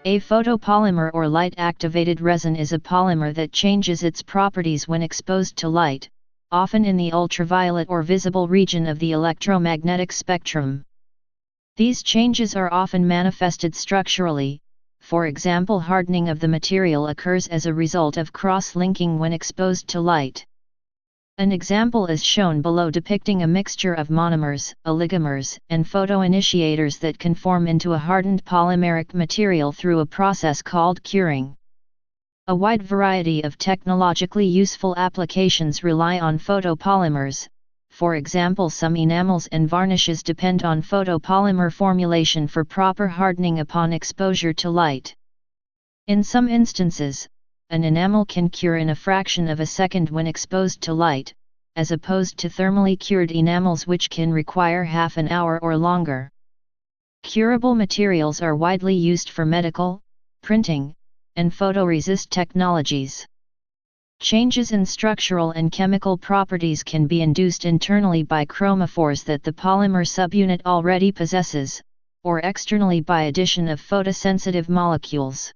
A photopolymer or light-activated resin is a polymer that changes its properties when exposed to light, often in the ultraviolet or visible region of the electromagnetic spectrum. These changes are often manifested structurally. For example, hardening of the material occurs as a result of cross-linking when exposed to light. An example is shown below depicting a mixture of monomers, oligomers, and photoinitiators that can form into a hardened polymeric material through a process called curing. A wide variety of technologically useful applications rely on photopolymers. For example, some enamels and varnishes depend on photopolymer formulation for proper hardening upon exposure to light. In some instances, an enamel can cure in a fraction of a second when exposed to light, as opposed to thermally cured enamels which can require half an hour or longer. Curable materials are widely used for medical, printing, and photoresist technologies. Changes in structural and chemical properties can be induced internally by chromophores that the polymer subunit already possesses, or externally by addition of photosensitive molecules.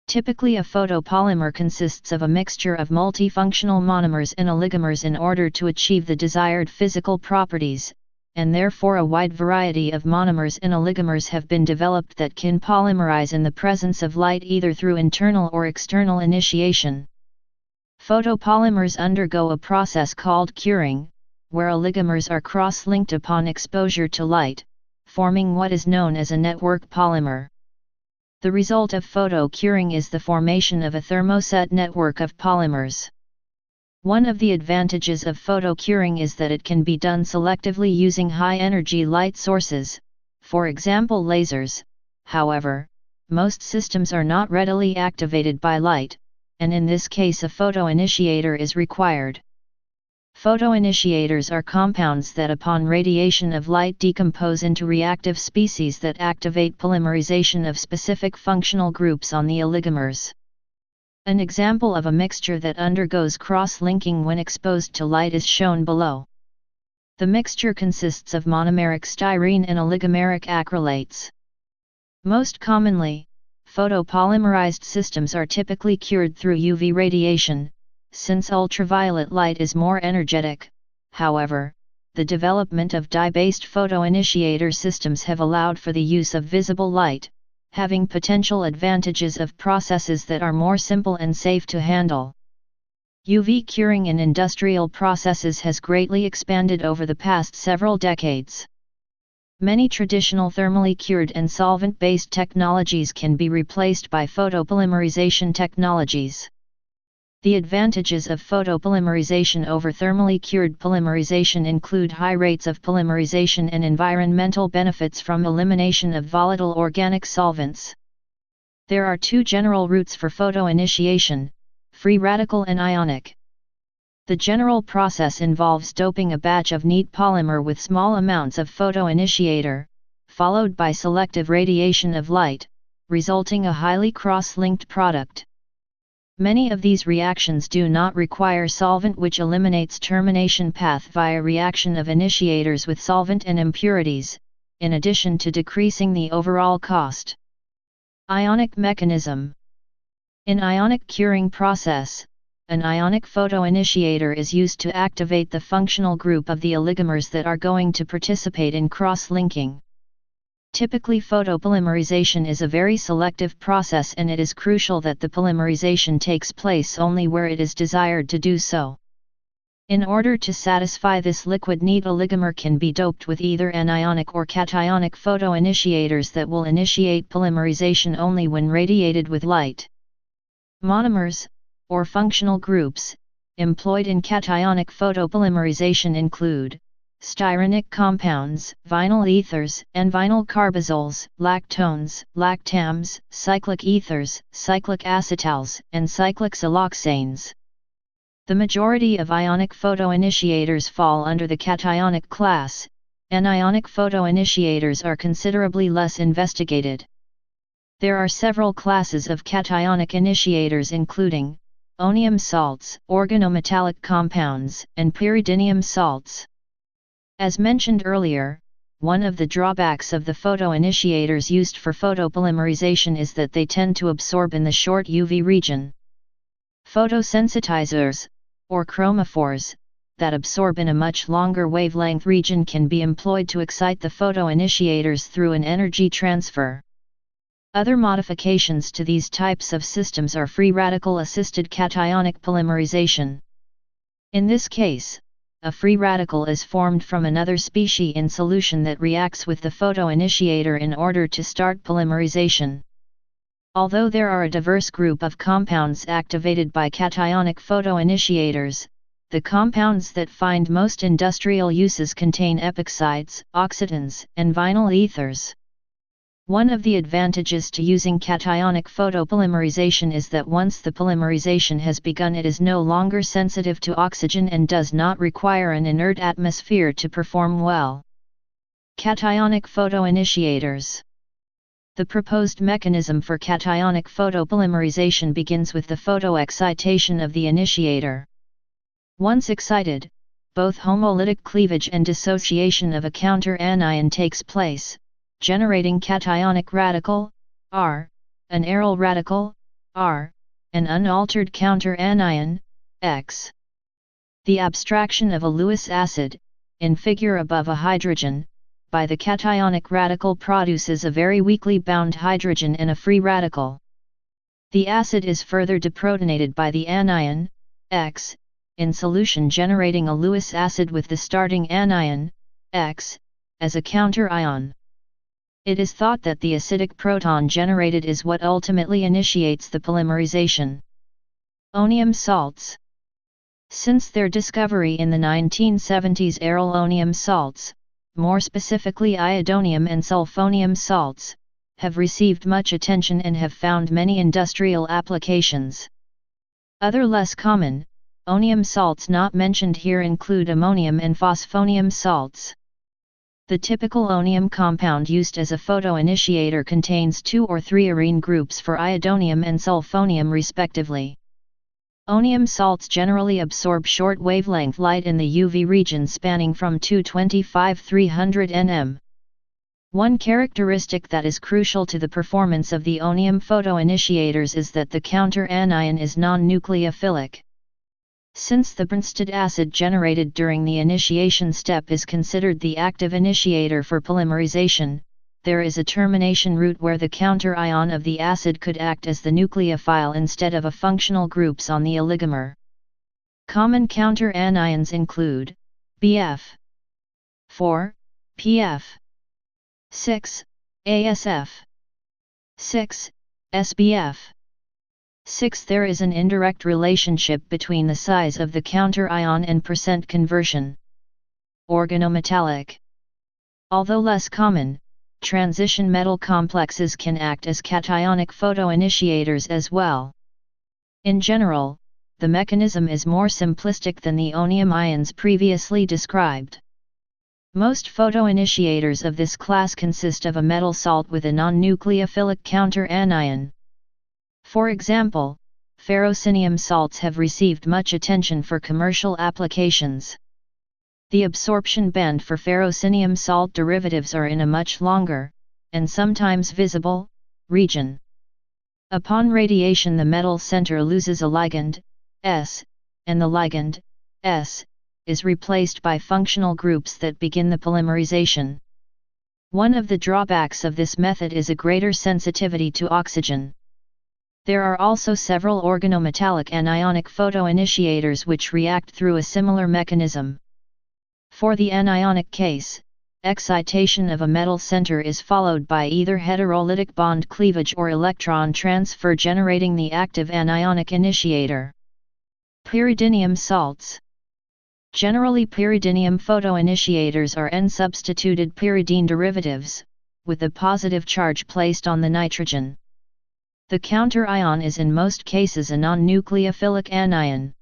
Typically, a photopolymer consists of a mixture of multifunctional monomers and oligomers in order to achieve the desired physical properties, and therefore a wide variety of monomers and oligomers have been developed that can polymerize in the presence of light either through internal or external initiation. Photopolymers undergo a process called curing, where oligomers are cross-linked upon exposure to light, forming what is known as a network polymer. The result of photocuring is the formation of a thermoset network of polymers. One of the advantages of photocuring is that it can be done selectively using high-energy light sources, for example lasers. However, most systems are not readily activated by light, and in this case a photoinitiator is required. Photoinitiators are compounds that upon radiation of light decompose into reactive species that activate polymerization of specific functional groups on the oligomers. An example of a mixture that undergoes cross-linking when exposed to light is shown below. The mixture consists of monomeric styrene and oligomeric acrylates. Most commonly, photopolymerized systems are typically cured through UV radiation, since ultraviolet light is more energetic. However, the development of dye-based photoinitiator systems have allowed for the use of visible light, having potential advantages of processes that are more simple and safe to handle. UV curing in industrial processes has greatly expanded over the past several decades. Many traditional thermally cured and solvent-based technologies can be replaced by photopolymerization technologies. The advantages of photopolymerization over thermally cured polymerization include high rates of polymerization and environmental benefits from elimination of volatile organic solvents. There are two general routes for photoinitiation: free radical and ionic. The general process involves doping a batch of neat polymer with small amounts of photoinitiator, followed by selective radiation of light, resulting a highly cross-linked product. Many of these reactions do not require solvent, which eliminates termination path via reaction of initiators with solvent and impurities, in addition to decreasing the overall cost. Ionic mechanism. In ionic curing process, an ionic photoinitiator is used to activate the functional group of the oligomers that are going to participate in cross-linking. Typically, photopolymerization is a very selective process, and it is crucial that the polymerization takes place only where it is desired to do so. In order to satisfy this, liquid neat oligomer can be doped with either anionic or cationic photoinitiators that will initiate polymerization only when radiated with light. Monomers, or functional groups, employed in cationic photopolymerization include styrenic compounds, vinyl ethers and vinyl carbazoles, lactones, lactams, cyclic ethers, cyclic acetals, and cyclic siloxanes. The majority of ionic photoinitiators fall under the cationic class. Anionic photoinitiators are considerably less investigated. There are several classes of cationic initiators including onium salts, organometallic compounds, and pyridinium salts. As mentioned earlier, One of the drawbacks of the photoinitiators used for photopolymerization is that they tend to absorb in the short UV region. Photosensitizers, or chromophores, that absorb in a much longer wavelength region can be employed to excite the photoinitiators through an energy transfer. Other modifications to these types of systems are free radical-assisted cationic polymerization. In this case, a free radical is formed from another species in solution that reacts with the photoinitiator in order to start polymerization. Although there are a diverse group of compounds activated by cationic photoinitiators, the compounds that find most industrial uses contain epoxides, oxidants, and vinyl ethers. One of the advantages to using cationic photopolymerization is that once the polymerization has begun, it is no longer sensitive to oxygen and does not require an inert atmosphere to perform well. Cationic photoinitiators. The proposed mechanism for cationic photopolymerization begins with the photoexcitation of the initiator. Once excited, both homolytic cleavage and dissociation of a counter-anion takes place, generating cationic radical, R, an aryl radical, R, an unaltered counter-anion, X. The abstraction of a Lewis acid, in figure above a hydrogen, by the cationic radical produces a very weakly bound hydrogen and a free radical. The acid is further deprotonated by the anion, X, in solution, generating a Lewis acid with the starting anion, X, as a counter-ion. It is thought that the acidic proton generated is what ultimately initiates the polymerization. Onium salts. Since their discovery in the 1970s, aryl onium salts, more specifically iodonium and sulfonium salts, have received much attention and have found many industrial applications. Other less common, onium salts not mentioned here include ammonium and phosphonium salts. The typical onium compound used as a photoinitiator contains 2 or 3 arene groups for iodonium and sulfonium respectively. Onium salts generally absorb short wavelength light in the UV region spanning from 225–300 nm. One characteristic that is crucial to the performance of the onium photoinitiators is that the counter-anion is non-nucleophilic. Since the Bronsted acid generated during the initiation step is considered the active initiator for polymerization, there is a termination route where the counter-ion of the acid could act as the nucleophile instead of a functional groups on the oligomer. Common counter-anions include BF 4, PF 6, ASF 6, SBF 6. There is an indirect relationship between the size of the counter-ion and percent conversion. Organometallic. Although less common, transition metal complexes can act as cationic photoinitiators as well. In general, the mechanism is more simplistic than the onium ions previously described. Most photoinitiators of this class consist of a metal salt with a non-nucleophilic counter-anion. For example, ferrocinium salts have received much attention for commercial applications. The absorption band for ferrocinium salt derivatives are in a much longer, and sometimes visible, region. Upon radiation, the metal center loses a ligand, S, and the ligand, S, is replaced by functional groups that begin the polymerization. One of the drawbacks of this method is a greater sensitivity to oxygen. There are also several organometallic anionic photoinitiators which react through a similar mechanism. For the anionic case, excitation of a metal center is followed by either heterolytic bond cleavage or electron transfer, generating the active anionic initiator. Pyridinium salts. Generally, pyridinium photoinitiators are N-substituted pyridine derivatives, with a positive charge placed on the nitrogen. The counter-ion is in most cases a non-nucleophilic anion.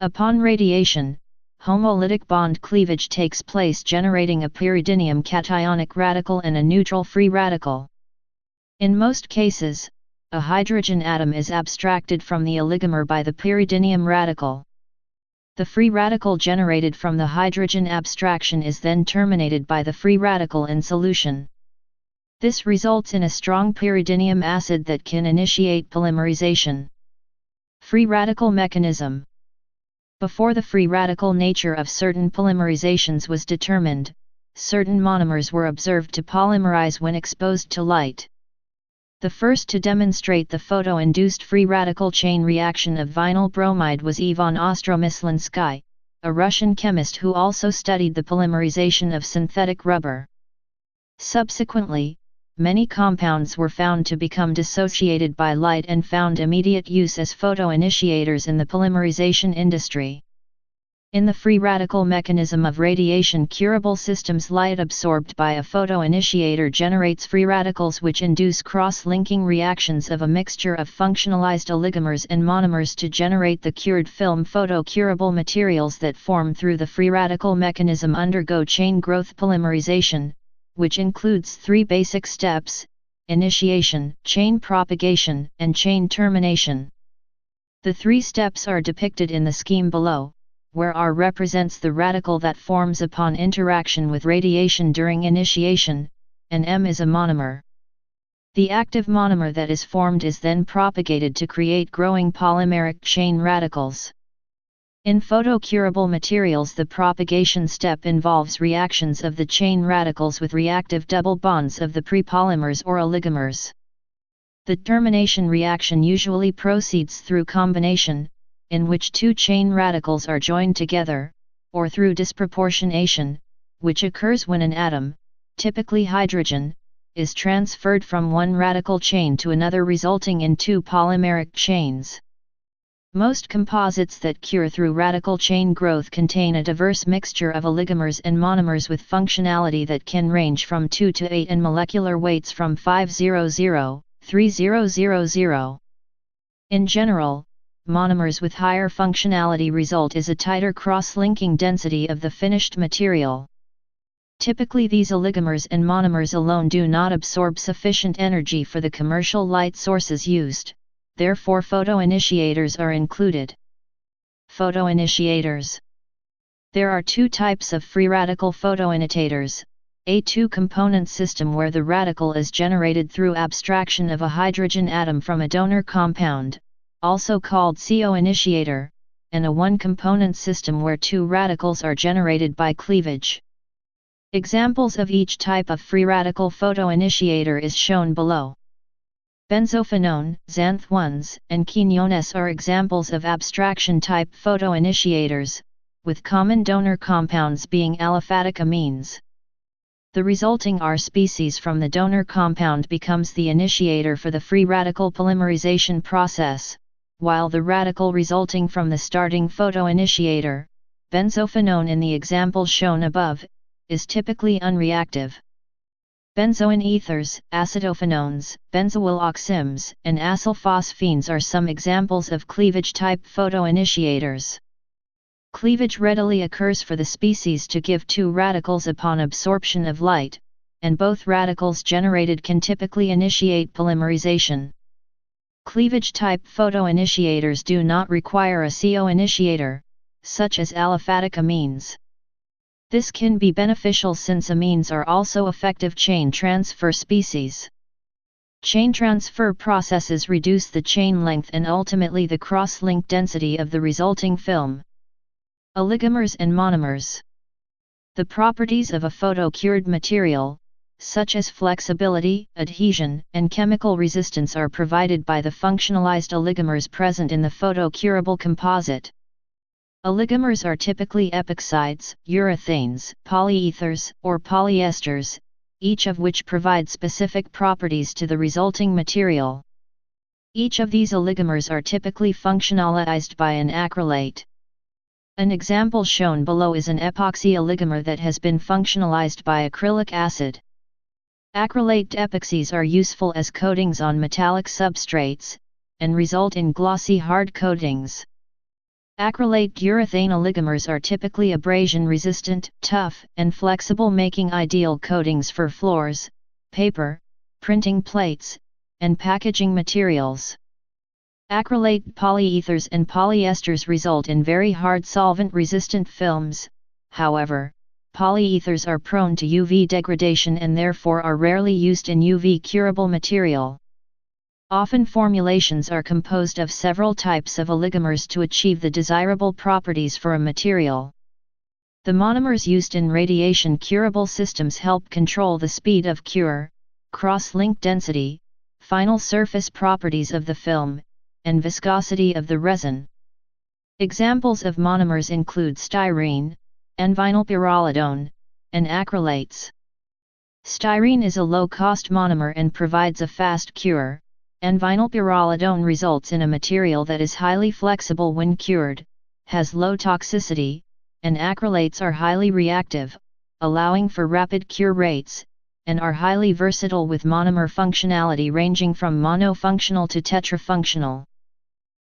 Upon radiation, homolytic bond cleavage takes place, generating a pyridinium cationic radical and a neutral free radical. In most cases, a hydrogen atom is abstracted from the oligomer by the pyridinium radical. The free radical generated from the hydrogen abstraction is then terminated by the free radical in solution. This results in a strong pyridinium acid that can initiate polymerization. Free radical mechanism. Before the free radical nature of certain polymerizations was determined, certain monomers were observed to polymerize when exposed to light. The first to demonstrate the photo-induced free radical chain reaction of vinyl bromide was Ivan Ostromislinsky, a Russian chemist who also studied the polymerization of synthetic rubber. Subsequently, many compounds were found to become dissociated by light and found immediate use as photoinitiators in the polymerization industry. In the free radical mechanism of radiation curable systems, light absorbed by a photoinitiator generates free radicals which induce cross-linking reactions of a mixture of functionalized oligomers and monomers to generate the cured film. Photocurable materials that form through the free radical mechanism undergo chain growth polymerization, which includes three basic steps: initiation, chain propagation, and chain termination. The three steps are depicted in the scheme below, where R represents the radical that forms upon interaction with radiation during initiation, and M is a monomer. The active monomer that is formed is then propagated to create growing polymeric chain radicals. In photocurable materials, the propagation step involves reactions of the chain radicals with reactive double bonds of the prepolymers or oligomers. The termination reaction usually proceeds through combination, in which two chain radicals are joined together, or through disproportionation, which occurs when an atom, typically hydrogen, is transferred from one radical chain to another, resulting in two polymeric chains. Most composites that cure through radical chain growth contain a diverse mixture of oligomers and monomers with functionality that can range from 2 to 8 and molecular weights from 500–3000. In general, monomers with higher functionality result is a tighter cross-linking density of the finished material. Typically, these oligomers and monomers alone do not absorb sufficient energy for the commercial light sources used, therefore photoinitiators are included. Photoinitiators. There are two types of free radical photoinitiators: a two-component system where the radical is generated through abstraction of a hydrogen atom from a donor compound, also called CO initiator, and a one-component system where two radicals are generated by cleavage. Examples of each type of free radical photoinitiator is shown below. Benzophenone, xanth-1s, and quinones are examples of abstraction-type photoinitiators, with common donor compounds being aliphatic amines. The resulting R species from the donor compound becomes the initiator for the free radical polymerization process, while the radical resulting from the starting photoinitiator, benzophenone in the example shown above, is typically unreactive. Benzoin ethers, acidophenones, benzoyl oximes, and acylphosphenes are some examples of cleavage-type photoinitiators. Cleavage readily occurs for the species to give two radicals upon absorption of light, and both radicals generated can typically initiate polymerization. Cleavage-type photoinitiators do not require a CO initiator, such as aliphatic amines. This can be beneficial since amines are also effective chain transfer species. Chain transfer processes reduce the chain length and ultimately the cross-link density of the resulting film. Oligomers and monomers. The properties of a photocured material, such as flexibility, adhesion, and chemical resistance, are provided by the functionalized oligomers present in the photocurable composite. Oligomers are typically epoxides, urethanes, polyethers, or polyesters, each of which provide specific properties to the resulting material. Each of these oligomers are typically functionalized by an acrylate. An example shown below is an epoxy oligomer that has been functionalized by acrylic acid. Acrylate epoxies are useful as coatings on metallic substrates, and result in glossy hard coatings. Acrylate urethane oligomers are typically abrasion-resistant, tough, and flexible, making ideal coatings for floors, paper, printing plates, and packaging materials. Acrylate polyethers and polyesters result in very hard solvent-resistant films. However, polyethers are prone to UV degradation and therefore are rarely used in UV-curable material. Often formulations are composed of several types of oligomers to achieve the desirable properties for a material. The monomers used in radiation-curable systems help control the speed of cure, cross-link density, final surface properties of the film, and viscosity of the resin. Examples of monomers include styrene, N-vinylpyrrolidone, and acrylates. Styrene is a low-cost monomer and provides a fast cure. N-vinylpyrrolidone results in a material that is highly flexible when cured, has low toxicity, and acrylates are highly reactive, allowing for rapid cure rates, and are highly versatile with monomer functionality ranging from monofunctional to tetrafunctional.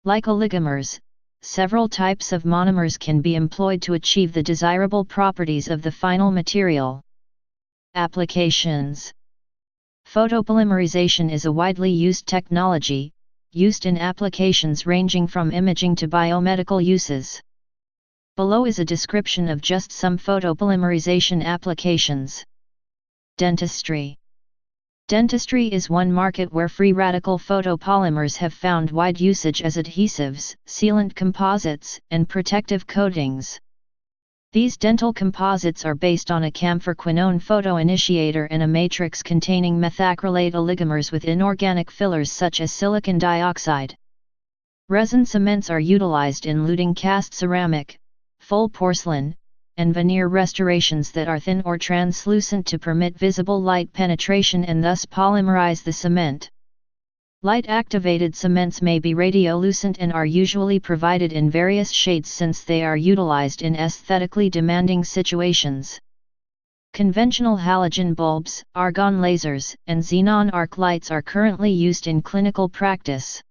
Like oligomers, several types of monomers can be employed to achieve the desirable properties of the final material. Applications. Photopolymerization is a widely used technology, used in applications ranging from imaging to biomedical uses. Below is a description of just some photopolymerization applications. Dentistry. Dentistry is one market where free radical photopolymers have found wide usage as adhesives, sealant composites, and protective coatings. These dental composites are based on a camphor-quinone photoinitiator and a matrix containing methacrylate oligomers with inorganic fillers such as silicon dioxide. Resin cements are utilized in luting cast ceramic, full porcelain, and veneer restorations that are thin or translucent to permit visible light penetration and thus polymerize the cement. Light-activated cements may be radiolucent and are usually provided in various shades since they are utilized in aesthetically demanding situations. Conventional halogen bulbs, argon lasers, and xenon arc lights are currently used in clinical practice.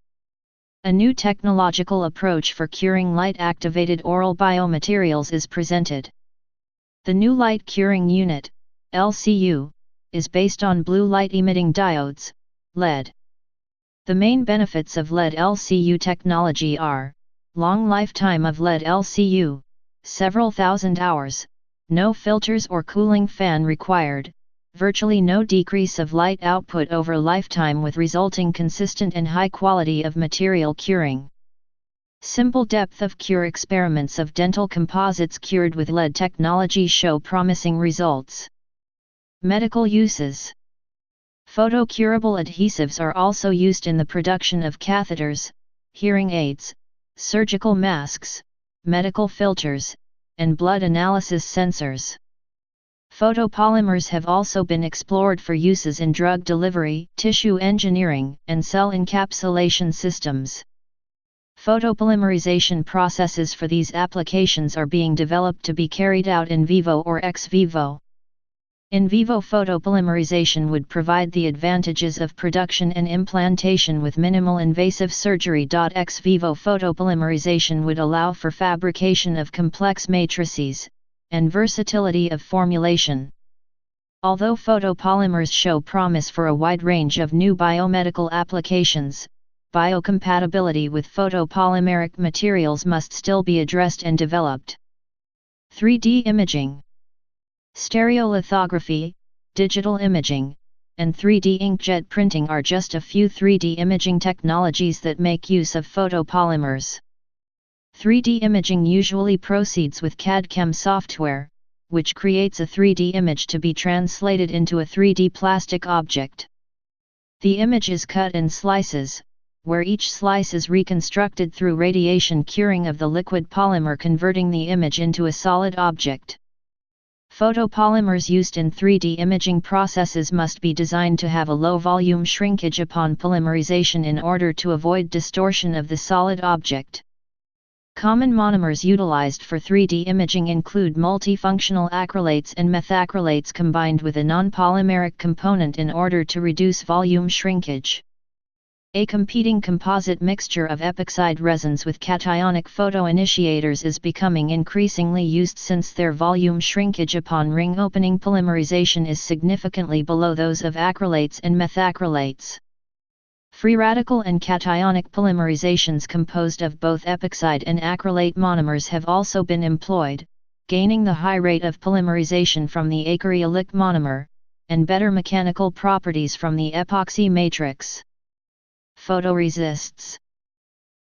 A new technological approach for curing light-activated oral biomaterials is presented. The new light curing unit, LCU, is based on blue light-emitting diodes, LED. The main benefits of LED LCU technology are: long lifetime of LED LCU, several thousand hours, no filters or cooling fan required, virtually no decrease of light output over lifetime with resulting consistent and high quality of material curing. Simple depth of cure experiments of dental composites cured with LED technology show promising results. Medical uses. Photocurable adhesives are also used in the production of catheters, hearing aids, surgical masks, medical filters, and blood analysis sensors. Photopolymers have also been explored for uses in drug delivery, tissue engineering, and cell encapsulation systems. Photopolymerization processes for these applications are being developed to be carried out in vivo or ex vivo. In vivo photopolymerization would provide the advantages of production and implantation with minimal invasive surgery. Ex vivo photopolymerization would allow for fabrication of complex matrices, and versatility of formulation. Although photopolymers show promise for a wide range of new biomedical applications, biocompatibility with photopolymeric materials must still be addressed and developed. 3D imaging. Stereolithography, digital imaging, and 3D inkjet printing are just a few 3D imaging technologies that make use of photopolymers. 3D imaging usually proceeds with CAD/CAM software, which creates a 3D image to be translated into a 3D plastic object. The image is cut in slices, where each slice is reconstructed through radiation curing of the liquid polymer, converting the image into a solid object. Photopolymers used in 3D imaging processes must be designed to have a low volume shrinkage upon polymerization in order to avoid distortion of the solid object. Common monomers utilized for 3D imaging include multifunctional acrylates and methacrylates combined with a non-polymeric component in order to reduce volume shrinkage. A competing composite mixture of epoxide resins with cationic photoinitiators is becoming increasingly used since their volume shrinkage upon ring opening polymerization is significantly below those of acrylates and methacrylates. Free radical and cationic polymerizations composed of both epoxide and acrylate monomers have also been employed, gaining the high rate of polymerization from the acrylic monomer, and better mechanical properties from the epoxy matrix. Photoresists.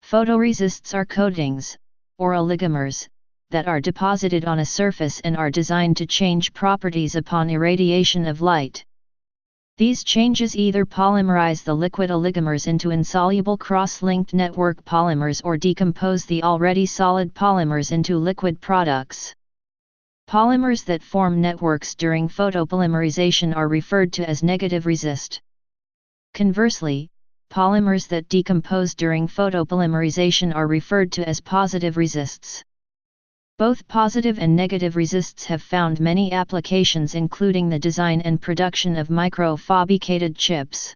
Photoresists are coatings, or oligomers, that are deposited on a surface and are designed to change properties upon irradiation of light. These changes either polymerize the liquid oligomers into insoluble cross-linked network polymers or decompose the already solid polymers into liquid products. Polymers that form networks during photopolymerization are referred to as negative resist. Conversely, polymers that decompose during photopolymerization are referred to as positive resists. Both positive and negative resists have found many applications, including the design and production of microfabricated chips.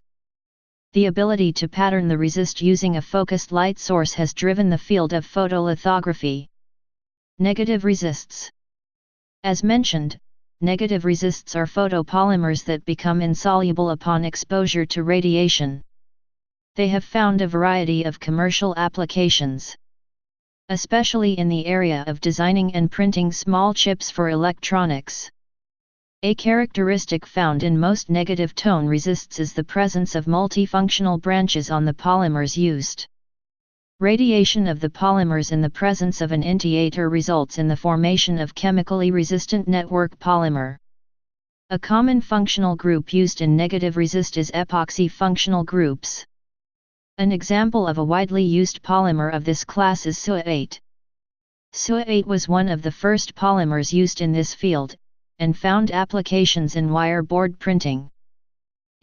The ability to pattern the resist using a focused light source has driven the field of photolithography. Negative resists. As mentioned, negative resists are photopolymers that become insoluble upon exposure to radiation. They have found a variety of commercial applications, especially in the area of designing and printing small chips for electronics. A characteristic found in most negative tone resists is the presence of multifunctional branches on the polymers used. Radiation of the polymers in the presence of an initiator results in the formation of chemically resistant network polymer. A common functional group used in negative resist is epoxy functional groups. An example of a widely used polymer of this class is SOA8. SOA8 was one of the first polymers used in this field, and found applications in wire board printing.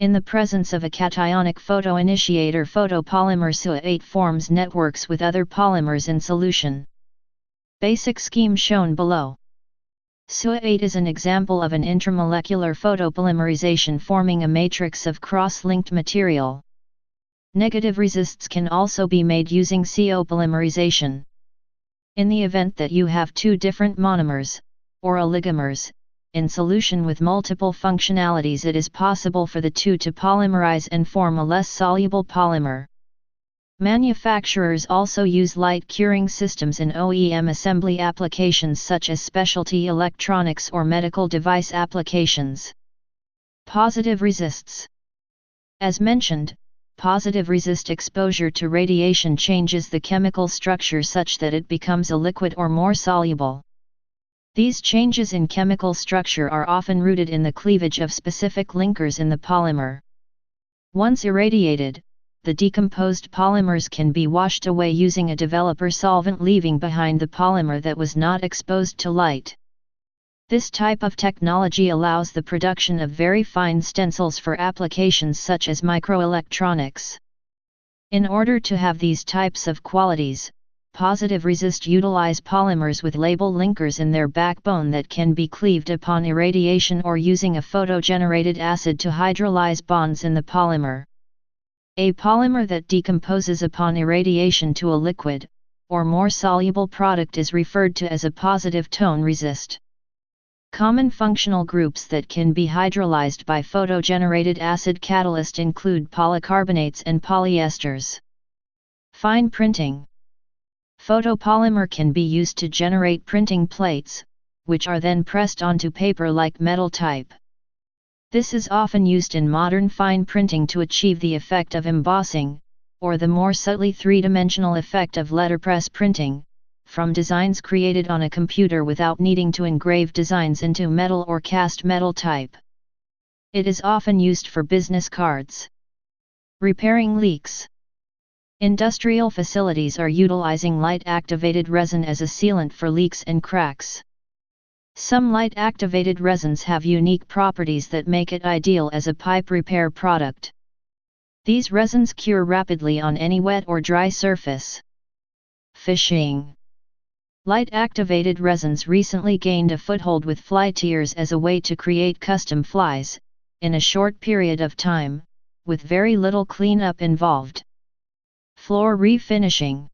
In the presence of a cationic photoinitiator, photopolymer SOA8 forms networks with other polymers in solution. Basic scheme shown below. SOA8 is an example of an intramolecular photopolymerization forming a matrix of cross-linked material. Negative resists can also be made using CO polymerization. In the event that you have two different monomers, or oligomers, in solution with multiple functionalities, it is possible for the two to polymerize and form a less soluble polymer. Manufacturers also use light curing systems in OEM assembly applications such as specialty electronics or medical device applications. Positive resists. As mentioned, positive resist exposure to radiation changes the chemical structure such that it becomes a liquid or more soluble. These changes in chemical structure are often rooted in the cleavage of specific linkers in the polymer. Once irradiated, the decomposed polymers can be washed away using a developer solvent, leaving behind the polymer that was not exposed to light. This type of technology allows the production of very fine stencils for applications such as microelectronics. In order to have these types of qualities, positive resist utilize polymers with label linkers in their backbone that can be cleaved upon irradiation or using a photogenerated acid to hydrolyze bonds in the polymer. A polymer that decomposes upon irradiation to a liquid, or more soluble product is referred to as a positive tone resist. Common functional groups that can be hydrolyzed by photogenerated acid catalyst include polycarbonates and polyesters. Fine printing. Photopolymer can be used to generate printing plates, which are then pressed onto paper like metal type. This is often used in modern fine printing to achieve the effect of embossing, or the more subtly three-dimensional effect of letterpress printing, from designs created on a computer without needing to engrave designs into metal or cast metal type. It is often used for business cards. Repairing leaks. Industrial facilities are utilizing light-activated resin as a sealant for leaks and cracks. Some light-activated resins have unique properties that make it ideal as a pipe repair product. These resins cure rapidly on any wet or dry surface. Fishing. Light-activated resins recently gained a foothold with fly tiers as a way to create custom flies, in a short period of time, with very little cleanup involved. Floor refinishing.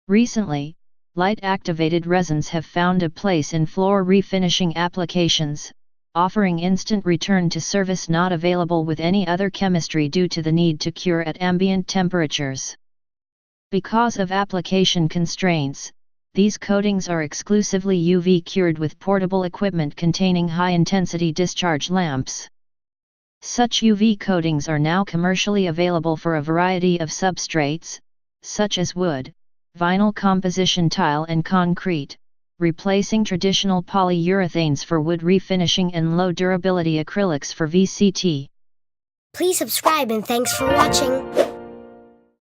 Recently, light-activated resins have found a place in floor refinishing applications, offering instant return to service not available with any other chemistry due to the need to cure at ambient temperatures. Because of application constraints, these coatings are exclusively UV cured with portable equipment containing high-intensity discharge lamps. Such UV coatings are now commercially available for a variety of substrates, such as wood, vinyl composition tile and concrete, replacing traditional polyurethanes for wood refinishing and low-durability acrylics for VCT. Please subscribe and thanks for watching.